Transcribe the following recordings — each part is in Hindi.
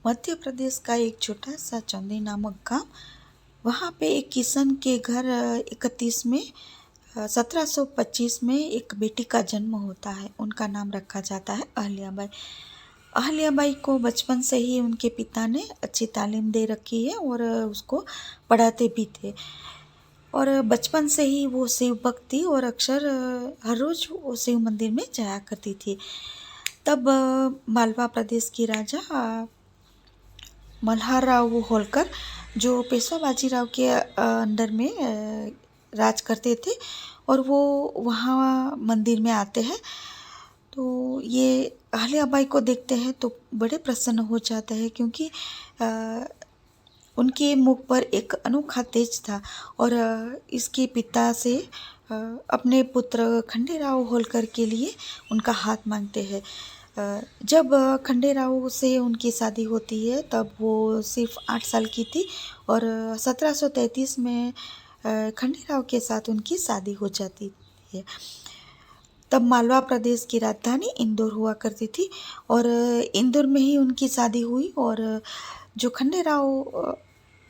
मध्य प्रदेश का एक छोटा सा चौंदी नामक गांव, वहाँ पे एक किसान के घर 31 में 1725 में एक बेटी का जन्म होता है। उनका नाम रखा जाता है अहल्याबाई। अहल्याबाई को बचपन से ही उनके पिता ने अच्छी तालीम दे रखी है और उसको पढ़ाते भी थे। और बचपन से ही वो शिव भक्त थी और अक्सर हर रोज़ वो शिव मंदिर में जाया करती थी। तब मालवा प्रदेश की राजा मल्हारराव होलकर, जो पेशवा बाजीराव के अंडर में राज करते थे, और वो वहाँ मंदिर में आते हैं। तो ये अहल्याबाई को देखते हैं तो बड़े प्रसन्न हो जाते हैं, क्योंकि उनके मुख पर एक अनोखा तेज था। और इसके पिता से अपने पुत्र खंडेराव होलकर के लिए उनका हाथ मांगते हैं। जब खंडेराव से उनकी शादी होती है तब वो सिर्फ 8 साल की थी, और 1733 में खंडेराव के साथ उनकी शादी हो जाती है। तब मालवा प्रदेश की राजधानी इंदौर हुआ करती थी, और इंदौर में ही उनकी शादी हुई। और जो खंडेराव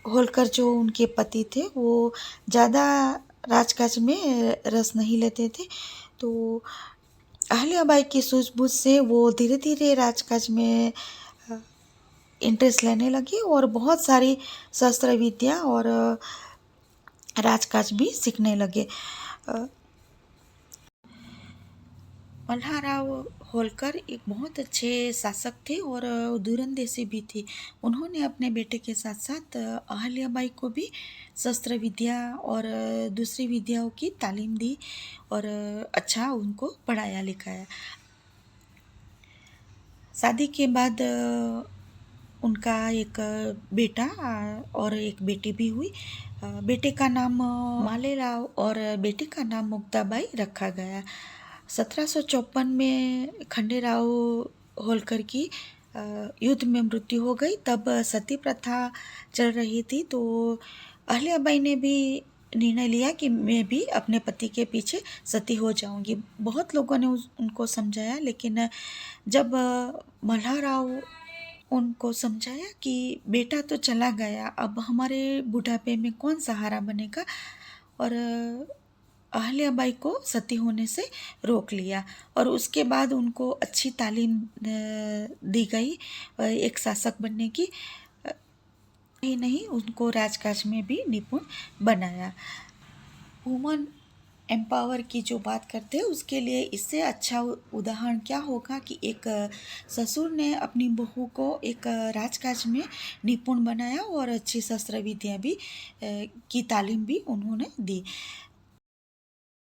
होलकर, जो उनके पति थे, वो ज़्यादा राजकाज में रस नहीं लेते थे। तो अहल्याबाई की सूझबूझ से वो धीरे धीरे राजकाज में इंटरेस्ट लेने लगी और बहुत सारी शस्त्र विद्या और राजकाज भी सीखने लगे। मल्हारराव होलकर एक बहुत अच्छे शासक थे और दूरंदेशी भी थे। उन्होंने अपने बेटे के साथ साथ अहल्याबाई को भी शस्त्र विद्या और दूसरी विद्याओं की तालीम दी और अच्छा उनको पढ़ाया लिखाया। शादी के बाद उनका एक बेटा और एक बेटी भी हुई। बेटे का नाम मालेराव और बेटी का नाम मुक्ताबाई रखा गया। 1754 में खंडेराव होलकर की युद्ध में मृत्यु हो गई। तब सती प्रथा चल रही थी, तो अहल्याबाई ने भी निर्णय लिया कि मैं भी अपने पति के पीछे सती हो जाऊंगी। बहुत लोगों ने उनको समझाया, लेकिन जब मल्हारराव उनको समझाया कि बेटा तो चला गया, अब हमारे बुढ़ापे में कौन सहारा बनेगा, और अहल्याबाई को सती होने से रोक लिया। और उसके बाद उनको अच्छी तालीम दी गई एक शासक बनने की। ही नहीं, उनको राजकाज में भी निपुण बनाया। वुमन एम्पावर की जो बात करते हैं, उसके लिए इससे अच्छा उदाहरण क्या होगा कि एक ससुर ने अपनी बहू को एक राजकाज में निपुण बनाया और अच्छी शस्त्र विद्या भी की तालीम भी उन्होंने दी।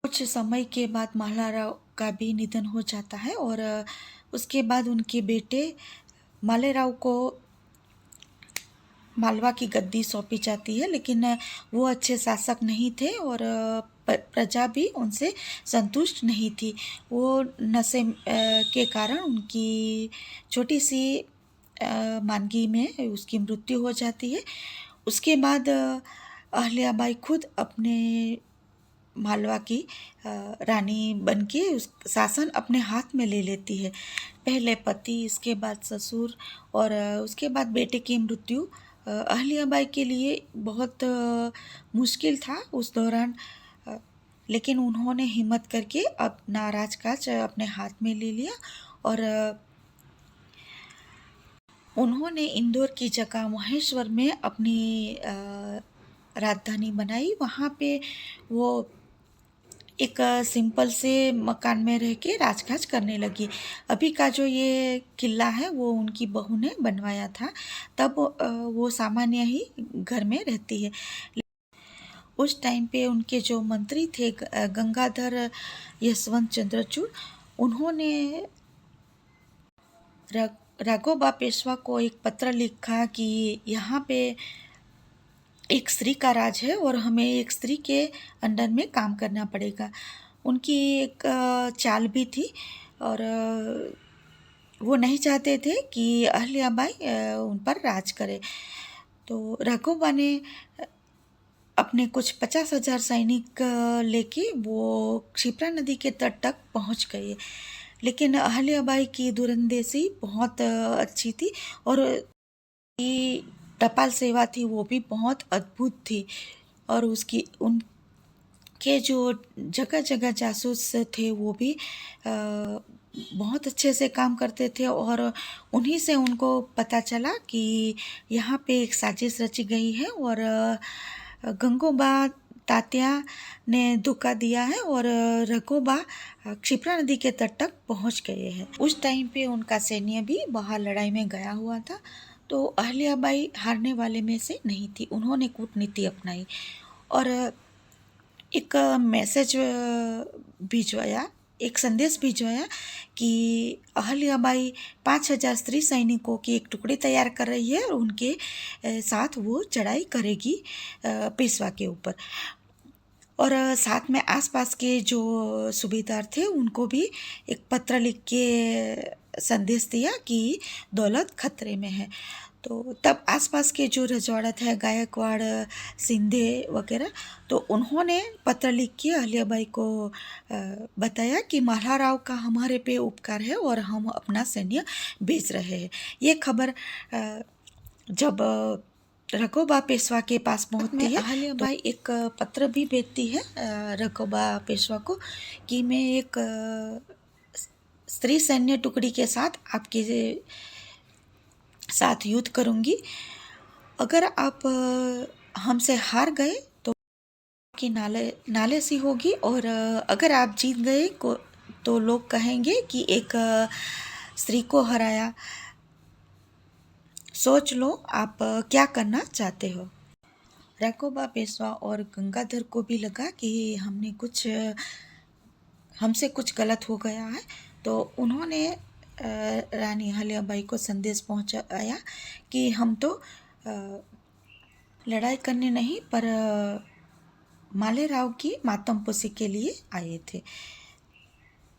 कुछ समय के बाद मल्हारराव का भी निधन हो जाता है, और उसके बाद उनके बेटे मालेराव को मालवा की गद्दी सौंपी जाती है। लेकिन वो अच्छे शासक नहीं थे और प्रजा भी उनसे संतुष्ट नहीं थी। वो नशे के कारण उनकी छोटी सी मानगी में उसकी मृत्यु हो जाती है। उसके बाद अहल्याबाई खुद अपने मालवा की रानी बनके उस शासन अपने हाथ में ले लेती है। पहले पति, इसके बाद ससुर, और उसके बाद बेटे की मृत्यु अहल्याबाई के लिए बहुत मुश्किल था उस दौरान। लेकिन उन्होंने हिम्मत करके अपना राजकाज अपने हाथ में ले लिया, और उन्होंने इंदौर की जगह महेश्वर में अपनी राजधानी बनाई। वहाँ पे वो एक सिंपल से मकान में रह के राजकाज करने लगी। अभी का जो ये किला है वो उनकी बहू ने बनवाया था। तब वो सामान्य ही घर में रहती है। उस टाइम पे उनके जो मंत्री थे गंगाधर यशवंत चंद्रचूड़, उन्होंने राघोबा पेशवा को एक पत्र लिखा कि यहाँ पे एक स्त्री का राज है और हमें एक स्त्री के अंडर में काम करना पड़ेगा। उनकी एक चाल भी थी, और वो नहीं चाहते थे कि अहल्याबाई उन पर राज करे। तो राघोबा ने अपने कुछ 50,000 सैनिक लेके वो क्षिप्रा नदी के तट तक पहुंच गए। लेकिन अहल्याबाई की दूरंदेशी बहुत अच्छी थी, और की टपाल सेवा थी वो भी बहुत अद्भुत थी, और उसकी उनके जो जगह जगह जासूस थे वो भी बहुत अच्छे से काम करते थे, और उन्हीं से उनको पता चला कि यहाँ पे एक साजिश रची गई है, और गंगोबा तात्या ने धोखा दिया है, और रघोबा क्षिप्रा नदी के तट तक पहुँच गए हैं। उस टाइम पे उनका सैन्य भी बाहर लड़ाई में गया हुआ था, तो अहल्याबाई हारने वाले में से नहीं थी। उन्होंने कूटनीति अपनाई और एक मैसेज भिजवाया, एक संदेश भिजवाया कि अहल्याबाई 5,000 स्त्री सैनिकों की एक टुकड़ी तैयार कर रही है और उनके साथ वो चढ़ाई करेगी पेशवा के ऊपर। और साथ में आसपास के जो सूबेदार थे उनको भी एक पत्र लिख के संदेश दिया कि दौलत खतरे में है। तो तब आसपास के जो रजवाड़ा थे, गायकवाड़, सिंधे वगैरह, तो उन्होंने पत्र लिख के अहल्याबाई को बताया कि मल्हाराव का हमारे पे उपकार है और हम अपना सैन्य भेज रहे हैं। ये खबर जब रघोबा पेशवा के पास पहुंचती है, अहल्याबाई एक पत्र भी भेजती है रघोबा पेशवा को कि मैं एक स्त्री सैन्य टुकड़ी के साथ आपके साथ युद्ध करूंगी। अगर आप हमसे हार गए तो आपकी नाले सी होगी, और अगर आप जीत गए तो लोग कहेंगे कि एक स्त्री को हराया। सोच लो आप क्या करना चाहते हो। रघोबा पेशवा और गंगाधर को भी लगा कि हमसे कुछ गलत हो गया है, तो उन्होंने रानी अहल्याबाई को संदेश पहुंचाया कि हम तो लड़ाई करने नहीं पर मालेराव की मातमपोशी के लिए आए थे।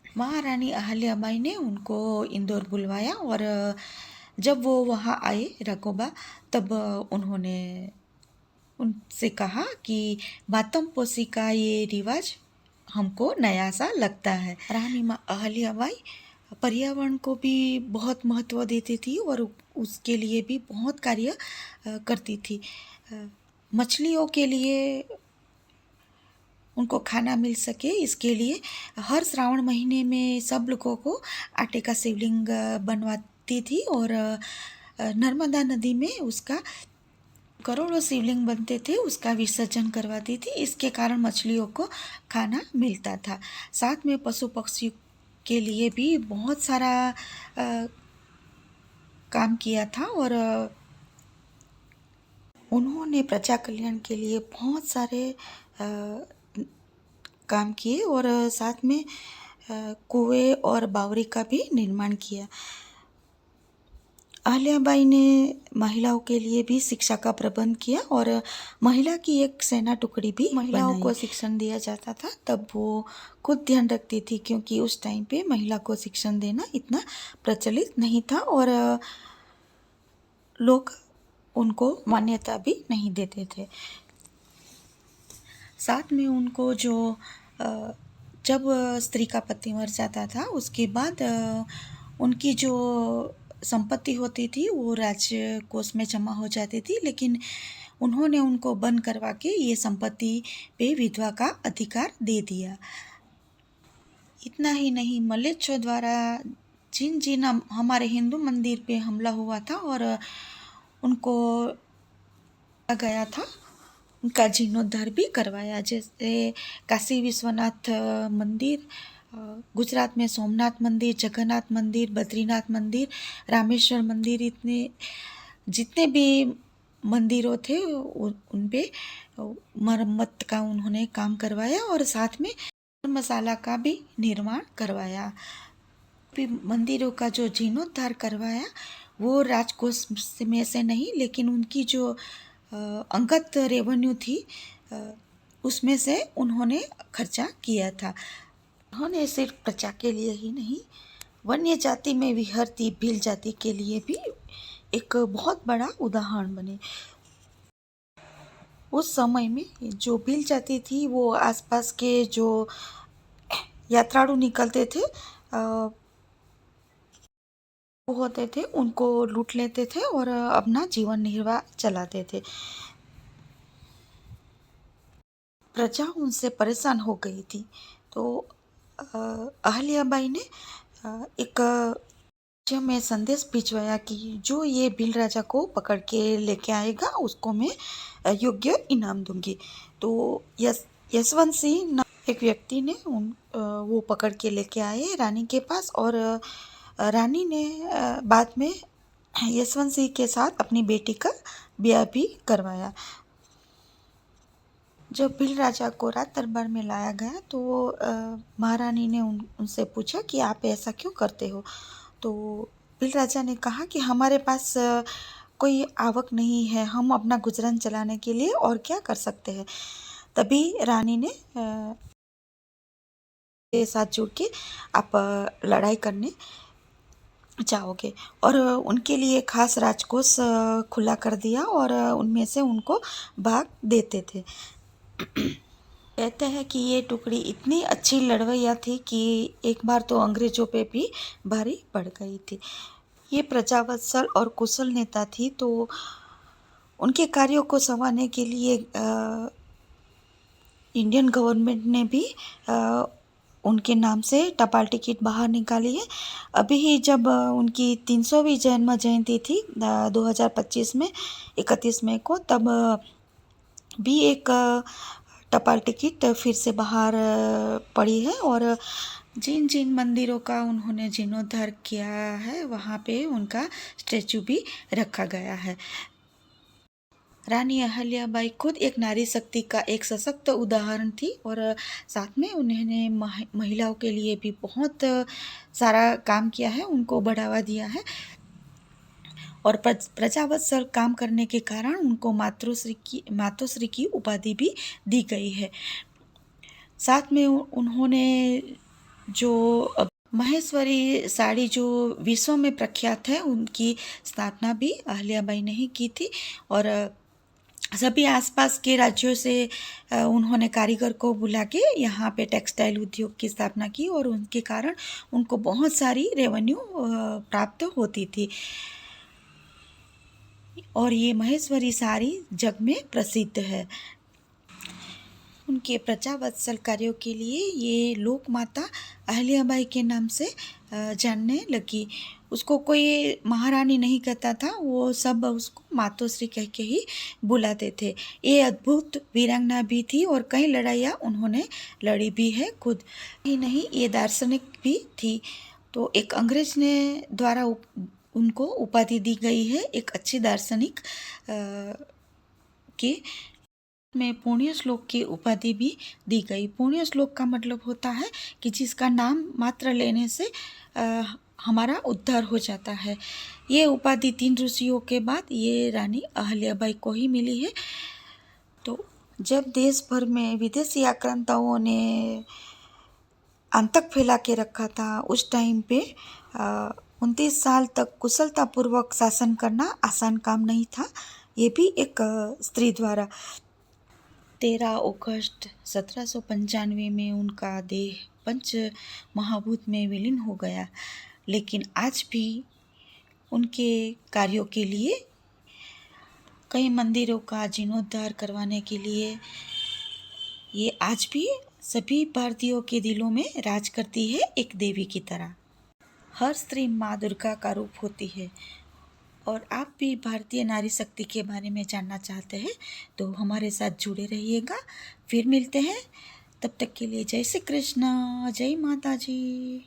महारानी अहल्याबाई ने उनको इंदौर बुलवाया, और जब वो वहाँ आए रघोबा, तब उन्होंने उनसे कहा कि मातमपोशी का ये रिवाज हमको नया सा लगता है। रानी अहल्याबाई पर्यावरण को भी बहुत महत्व देती थी और उसके लिए भी बहुत कार्य करती थी। मछलियों के लिए उनको खाना मिल सके, इसके लिए हर श्रावण महीने में सब लोगों को आटे का शिवलिंग बनवाती थी, और नर्मदा नदी में उसका करोड़ों शिवलिंग बनते थे, उसका विसर्जन करवाती थी। इसके कारण मछलियों को खाना मिलता था। साथ में पशु पक्षी के लिए भी बहुत सारा काम किया था, और उन्होंने प्रजा कल्याण के लिए बहुत सारे काम किए, और साथ में कुएं और बावड़ी का भी निर्माण किया। अहल्याबाई ने महिलाओं के लिए भी शिक्षा का प्रबंध किया, और महिला की एक सेना टुकड़ी भी महिलाओं को शिक्षण दिया जाता था। तब वो खुद ध्यान रखती थी, क्योंकि उस टाइम पे महिला को शिक्षण देना इतना प्रचलित नहीं था, और लोग उनको मान्यता भी नहीं देते थे। साथ में उनको जब स्त्री का पति मर जाता था, उसके बाद उनकी जो संपत्ति होती थी वो राज्य कोष में जमा हो जाती थी, लेकिन उन्होंने उनको बंद करवा के ये संपत्ति पे विधवा का अधिकार दे दिया। इतना ही नहीं, मलेच्छों द्वारा जिन हमारे हिंदू मंदिर पे हमला हुआ था और उनको गया था, उनका जीर्णोद्धार भी करवाया। जैसे काशी विश्वनाथ मंदिर, गुजरात में सोमनाथ मंदिर, जगन्नाथ मंदिर, बद्रीनाथ मंदिर, रामेश्वर मंदिर, इतने जितने भी मंदिरों थे उन पे मरम्मत का उन्होंने काम करवाया, और साथ में धर्मशाला का भी निर्माण करवाया। मंदिरों का जो जीर्णोद्धार करवाया वो राजकोष में से नहीं, लेकिन उनकी जो अंगत रेवेन्यू थी उसमें से उन्होंने खर्चा किया था। उन्होंने सिर्फ प्रजा के लिए ही नहीं, वन्य जाति में विहरती भील जाति के लिए भी एक बहुत बड़ा उदाहरण बने। उस समय में जो भील जाति थी वो आसपास के जो यात्रालु निकलते थे होते थे उनको लूट लेते थे और अपना जीवन निर्वाह चलाते थे। प्रजा उनसे परेशान हो गई थी। तो अहल्याबाई ने एक राज्य में संदेश भिजवाया कि जो ये भील राजा को पकड़ के लेके आएगा उसको मैं योग्य इनाम दूंगी। तो यशवंत सिंह एक व्यक्ति ने वो पकड़ के लेके आए रानी के पास और रानी ने बाद में यशवंत सिंह के साथ अपनी बेटी का ब्याह भी करवाया। जब भील राजा को राज दरबार में लाया गया तो महारानी ने उनसे पूछा कि आप ऐसा क्यों करते हो। तो भील राजा ने कहा कि हमारे पास कोई आवक नहीं है, हम अपना गुजरान चलाने के लिए और क्या कर सकते हैं। तभी रानी ने के साथ जुड़ के आप लड़ाई करने जाओगे और उनके लिए खास राजकोष खुला कर दिया और उनमें से उनको भाग देते थे। कहते हैं कि ये टुकड़ी इतनी अच्छी लड़वैया थी कि एक बार तो अंग्रेजों पे भी भारी पड़ गई थी। ये प्रजावत्सल और कुशल नेता थी। तो उनके कार्यों को संवारने के लिए इंडियन गवर्नमेंट ने भी उनके नाम से टपाल टिकट बाहर निकाली है। अभी ही जब उनकी 300वीं जन्म जयंती थी 2025 में 31 मई को, तब भी एक टपाल टिकट फिर से बाहर पड़ी है और जिन जिन मंदिरों का उन्होंने जीर्णोद्धार किया है वहाँ पे उनका स्टैचू भी रखा गया है। रानी अहल्याबाई खुद एक नारी शक्ति का एक सशक्त उदाहरण थी और साथ में उन्होंने महिलाओं के लिए भी बहुत सारा काम किया है, उनको बढ़ावा दिया है और प्रजावत्सल काम करने के कारण उनको मातोश्री की उपाधि भी दी गई है। साथ में उन्होंने जो महेश्वरी साड़ी जो विश्व में प्रख्यात है उनकी स्थापना भी अहल्याबाई ने ही की थी और सभी आसपास के राज्यों से उन्होंने कारीगर को बुला के यहाँ पे टेक्सटाइल उद्योग की स्थापना की और उनके कारण उनको बहुत सारी रेवेन्यू प्राप्त होती थी और ये महेश्वरी साड़ी जग में प्रसिद्ध है। उनके प्रजावत्सल कार्यों के लिए ये लोक माता अहल्याबाई के नाम से जानने लगी। उसको कोई महारानी नहीं कहता था, वो सब उसको मातोश्री कह के ही बुलाते थे। ये अद्भुत वीरांगना भी थी और कई लड़ाइयाँ उन्होंने लड़ी भी है खुद ही नहीं, ये दार्शनिक भी थी। तो एक अंग्रेज ने द्वारा उनको उपाधि दी गई है एक अच्छी दार्शनिक के में पुण्य श्लोक की उपाधि भी दी गई। पुण्य श्लोक का मतलब होता है कि जिसका नाम मात्र लेने से हमारा उद्धार हो जाता है। ये उपाधि 3 ऋषियों के बाद ये रानी अहल्याबाई को ही मिली है। तो जब देश भर में विदेशी आक्रांताओं ने आतंक फैला के रखा था उस टाइम पे 29 साल तक कुशलतापूर्वक शासन करना आसान काम नहीं था, ये भी एक स्त्री द्वारा। 13 अगस्त 1795 में उनका देह पंच महाभूत में विलीन हो गया, लेकिन आज भी उनके कार्यों के लिए कई मंदिरों का जीर्णोद्धार करवाने के लिए ये आज भी सभी भारतीयों के दिलों में राज करती है एक देवी की तरह। हर स्त्री माँ दुर्गा का रूप होती है और आप भी भारतीय नारी शक्ति के बारे में जानना चाहते हैं तो हमारे साथ जुड़े रहिएगा। फिर मिलते हैं, तब तक के लिए जय श्री कृष्ण, जय माता जी।